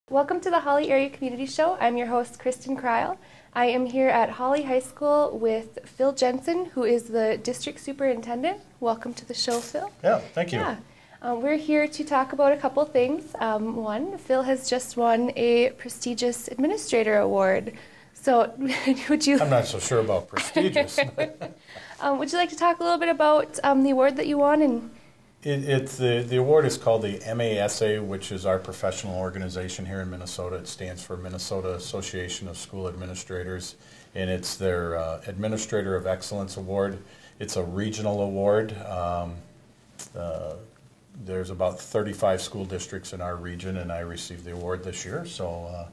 Welcome to the Hawley Area Community Show. I'm your host, Kristen Kreil. I am here at Hawley High School with Phil Jensen, who is the district superintendent. Welcome to the show, Phil. Yeah, thank you. Yeah. We're here to talk about a couple things. One, Phil has just won a prestigious administrator award. So would you... I'm not so sure about prestigious. Would you like to talk a little bit about the award that you won? And The award is called the MASA, which is our professional organization here in Minnesota. It stands for Minnesota Association of School Administrators, and it's their Administrator of Excellence Award. It's a regional award. There's about 35 school districts in our region, and I received the award this year. So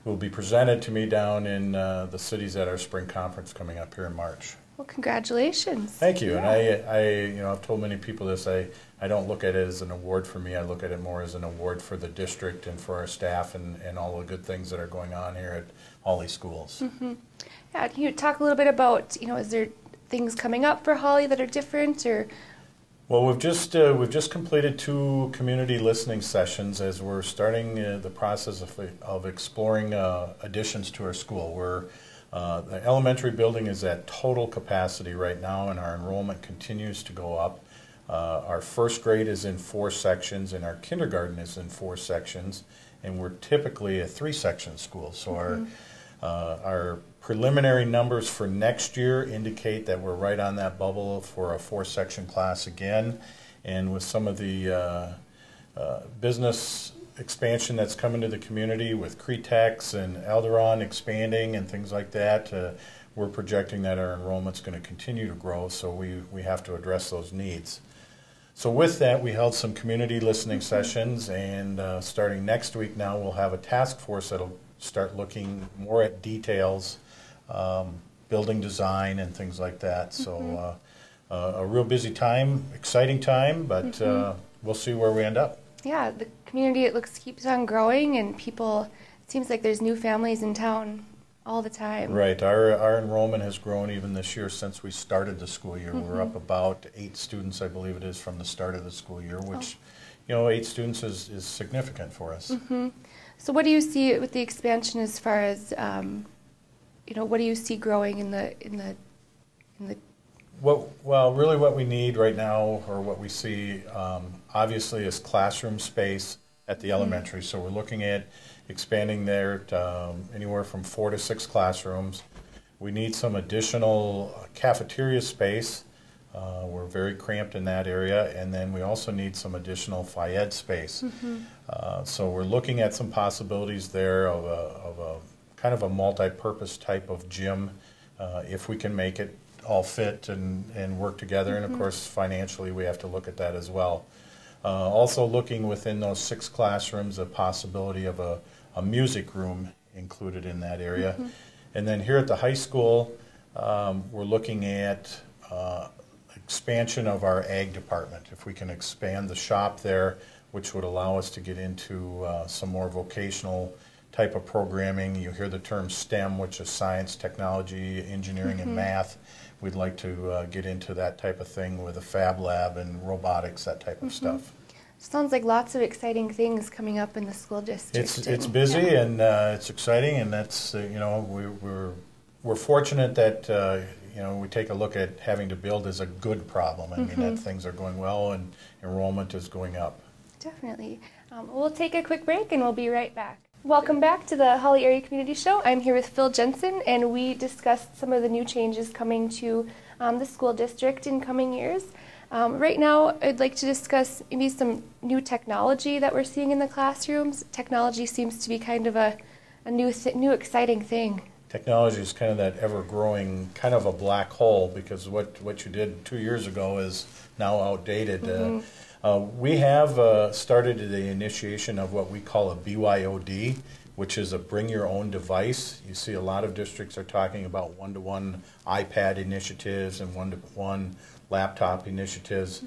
it will be presented to me down in the cities at our spring conference coming up here in March. well, congratulations. Thank you. Yeah. And I've told many people this. I don't look at it as an award for me. I look at it more as an award for the district and for our staff and all the good things that are going on here at Hawley schools. Mm-hmm. Yeah, can you talk a little bit about, is there things coming up for Hawley that are different, or? Well, we've just completed 2 community listening sessions as we're starting the process of exploring additions to our school. The elementary building is at total capacity right now, and our enrollment continues to go up. Our first grade is in 4 sections, and our kindergarten is in 4 sections, and we're typically a 3-section school. So our preliminary numbers for next year indicate that we're right on that bubble for a 4-section class again, and with some of the business expansion that's coming to the community with Cretex and Elderon expanding and things like that, we're projecting that our enrollment's going to continue to grow, so we have to address those needs. So with that, we held some community listening sessions, and starting next week now, we'll have a task force that'll start looking more at details, building design and things like that. So a real busy time, exciting time, but we'll see where we end up. Yeah, the community, keeps on growing, and it seems like there's new families in town all the time. Right. Our enrollment has grown even this year since we started the school year. We're up about 8 students, I believe it is, from the start of the school year, which, 8 students is significant for us. So what do you see with the expansion as far as, what do you see growing in the Well, really what we need right now, or what we see, obviously, is classroom space at the elementary. So we're looking at expanding there to anywhere from 4 to 6 classrooms. We need some additional cafeteria space. We're very cramped in that area, and then we also need some additional phy-ed space. So we're looking at some possibilities there of a kind of a multi-purpose type of gym, if we can make it all fit and work together. And of course, financially, we have to look at that as well. Also looking within those 6 classrooms, a possibility of a music room included in that area. And then here at the high school, we're looking at expansion of our ag department. If we can expand the shop there, which would allow us to get into some more vocational type of programming. You hear the term STEM, which is science, technology, engineering, and math. We'd like to get into that type of thing with a fab lab and robotics, that type of stuff. Sounds like lots of exciting things coming up in the school district. It's busy and it's exciting, and that's we're fortunate that we take a look at having to build as a good problem. I mean that things are going well and enrollment is going up. Definitely. We'll take a quick break and we'll be right back. Welcome back to the Hawley Area Community Show. I'm here with Phil Jensen, and we discussed some of the new changes coming to the school district in coming years. Right now, I'd like to discuss maybe some new technology that we're seeing in the classrooms. Technology seems to be kind of a new exciting thing. Technology is kind of that ever-growing, kind of a black hole, because what you did 2 years ago is now outdated. We have started the initiation of what we call a BYOD, which is a bring your own device. You see a lot of districts are talking about one-to-one iPad initiatives and one-to-one laptop initiatives.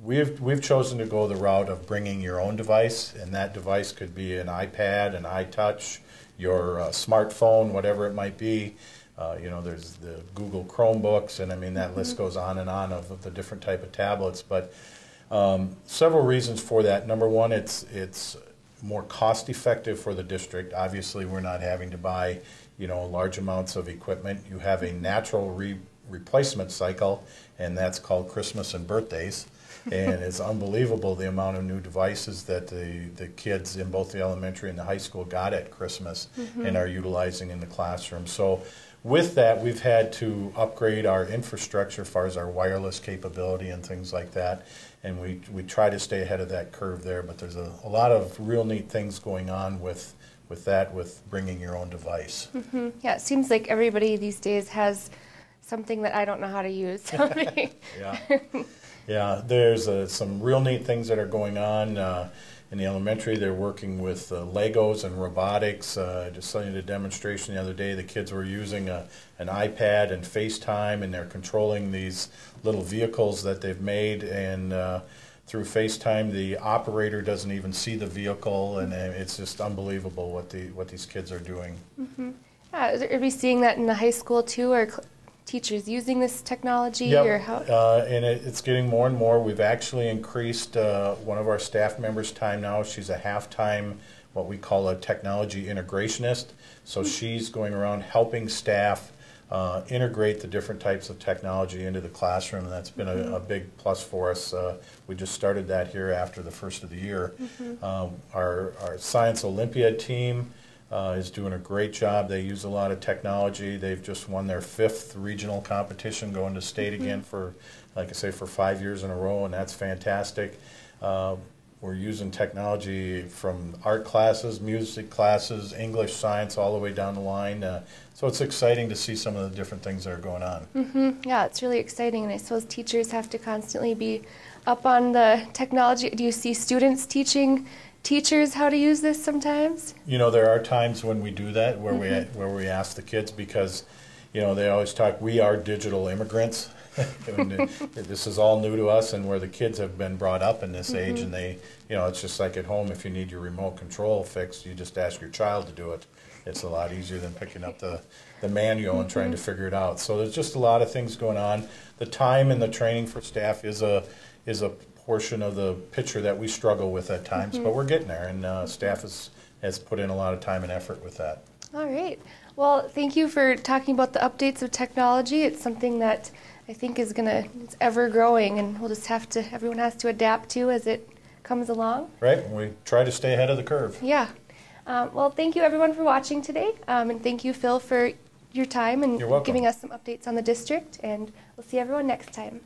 We've chosen to go the route of bringing your own device, and that device could be an iPad, an iTouch, your smartphone, whatever it might be. There's the Google Chromebooks, and I mean that list goes on and on of the different type of tablets. But several reasons for that. Number one, it's more cost effective for the district. Obviously, we're not having to buy, large amounts of equipment. You have a natural replacement cycle, and that's called Christmas and birthdays. And it's unbelievable the amount of new devices that the kids in both the elementary and the high school got at Christmas and are utilizing in the classroom. So with that, we've had to upgrade our infrastructure as far as our wireless capability and things like that. And we try to stay ahead of that curve there. But there's a lot of real neat things going on with that, with bringing your own device. Yeah, it seems like everybody these days has something that I don't know how to use. Yeah. Yeah, there's some real neat things that are going on in the elementary. They're working with Legos and robotics. Just saw you a demonstration the other day. The kids were using an iPad and FaceTime, and they're controlling these little vehicles that they've made. And through FaceTime, the operator doesn't even see the vehicle, and it's just unbelievable what these kids are doing. Yeah, are we seeing that in the high school too, or teachers using this technology? Yep. Or how? And it's getting more and more. We've actually increased one of our staff members' time now. She's a half-time, what we call a technology integrationist. So she's going around helping staff integrate the different types of technology into the classroom, and that's been a big plus for us. We just started that here after the first of the year. Our Science Olympiad team is doing a great job. They use a lot of technology. They've just won their 5th regional competition, going to state again for, like I say, for 5 years in a row, and that's fantastic. We're using technology from art classes, music classes, English, science, all the way down the line. So it's exciting to see some of the different things that are going on. Yeah, it's really exciting, and I suppose teachers have to constantly be up on the technology. Do you see students teaching teachers how to use this sometimes? There are times when we do that, where we ask the kids, because they always talk, we are digital immigrants. This is all new to us, and where the kids have been brought up in this age, and they, it's just like at home. If you need your remote control fixed, you just ask your child to do it. It's a lot easier than picking up the manual and trying to figure it out. So there's just a lot of things going on. The time and the training for staff is a portion of the picture that we struggle with at times, but we're getting there, and staff has put in a lot of time and effort with that. All right. Well, thank you for talking about the updates of technology. It's something that I think it's ever growing, and everyone has to adapt to as it comes along. Right, and we try to stay ahead of the curve. Yeah. Well, thank you everyone for watching today, and thank you, Phil, for your time and giving us some updates on the district, and we'll see everyone next time.